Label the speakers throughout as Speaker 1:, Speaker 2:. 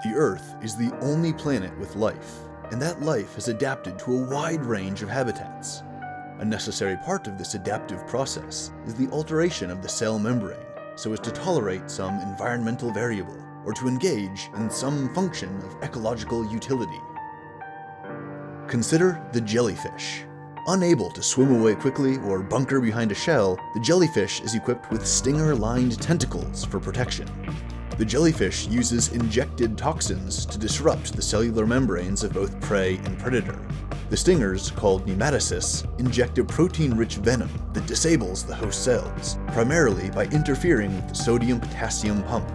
Speaker 1: The Earth is the only planet with life, and that life has adapted to a wide range of habitats. A necessary part of this adaptive process is the alteration of the cell membrane so as to tolerate some environmental variable or to engage in some function of ecological utility. Consider the jellyfish. Unable to swim away quickly or bunker behind a shell, the jellyfish is equipped with stinger-lined tentacles for protection. The jellyfish uses injected toxins to disrupt the cellular membranes of both prey and predator. The stingers, called nematocysts, inject a protein-rich venom that disables the host cells, primarily by interfering with the sodium-potassium pump.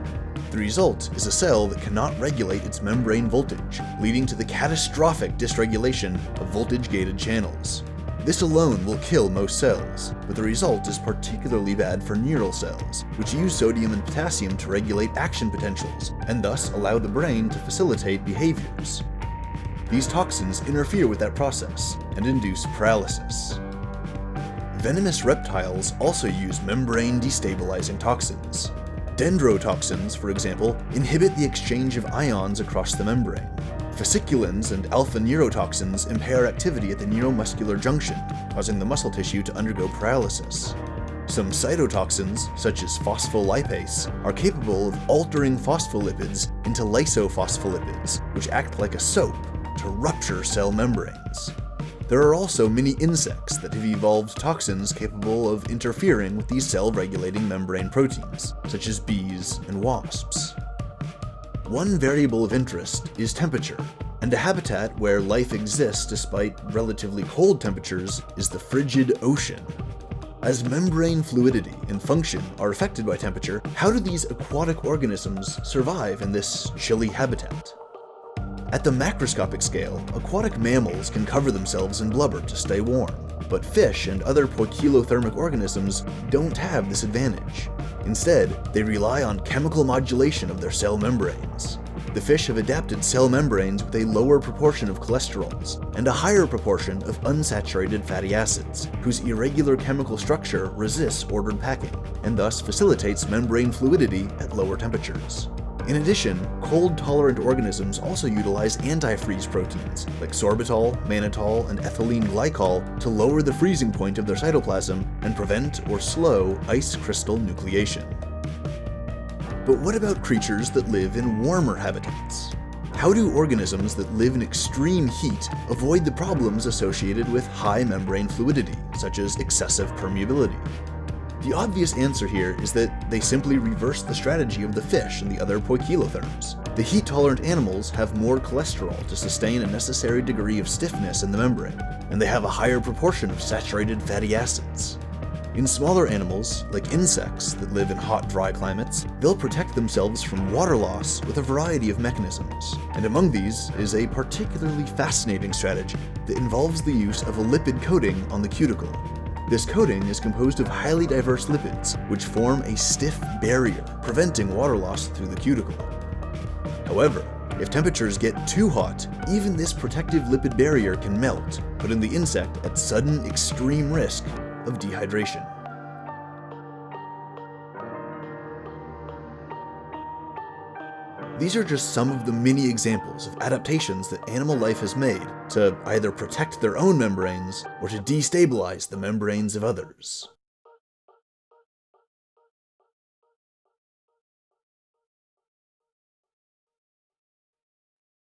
Speaker 1: The result is a cell that cannot regulate its membrane voltage, leading to the catastrophic dysregulation of voltage-gated channels. This alone will kill most cells, but the result is particularly bad for neural cells, which use sodium and potassium to regulate action potentials, and thus allow the brain to facilitate behaviors. These toxins interfere with that process and induce paralysis. Venomous reptiles also use membrane destabilizing toxins. Dendrotoxins, for example, inhibit the exchange of ions across the membrane. Fasciculins and alpha-neurotoxins impair activity at the neuromuscular junction, causing the muscle tissue to undergo paralysis. Some cytotoxins, such as phospholipase, are capable of altering phospholipids into lysophospholipids, which act like a soap to rupture cell membranes. There are also many insects that have evolved toxins capable of interfering with these cell-regulating membrane proteins, such as bees and wasps. One variable of interest is temperature, and a habitat where life exists despite relatively cold temperatures is the frigid ocean. As membrane fluidity and function are affected by temperature, how do these aquatic organisms survive in this chilly habitat? At the macroscopic scale, aquatic mammals can cover themselves in blubber to stay warm, but fish and other poikilothermic organisms don't have this advantage. Instead, they rely on chemical modulation of their cell membranes. The fish have adapted cell membranes with a lower proportion of cholesterols and a higher proportion of unsaturated fatty acids, whose irregular chemical structure resists ordered packing, and thus facilitates membrane fluidity at lower temperatures. In addition, cold-tolerant organisms also utilize antifreeze proteins like sorbitol, mannitol, and ethylene glycol to lower the freezing point of their cytoplasm and prevent or slow ice crystal nucleation. But what about creatures that live in warmer habitats? How do organisms that live in extreme heat avoid the problems associated with high membrane fluidity, such as excessive permeability? The obvious answer here is that they simply reverse the strategy of the fish and the other poikilotherms. The heat-tolerant animals have more cholesterol to sustain a necessary degree of stiffness in the membrane, and they have a higher proportion of saturated fatty acids. In smaller animals, like insects that live in hot, dry climates, they'll protect themselves from water loss with a variety of mechanisms, and among these is a particularly fascinating strategy that involves the use of a lipid coating on the cuticle. This coating is composed of highly diverse lipids, which form a stiff barrier, preventing water loss through the cuticle. However, if temperatures get too hot, even this protective lipid barrier can melt, putting the insect at sudden extreme risk of dehydration. These are just some of the many examples of adaptations that animal life has made to either protect their own membranes or to destabilize the membranes of others.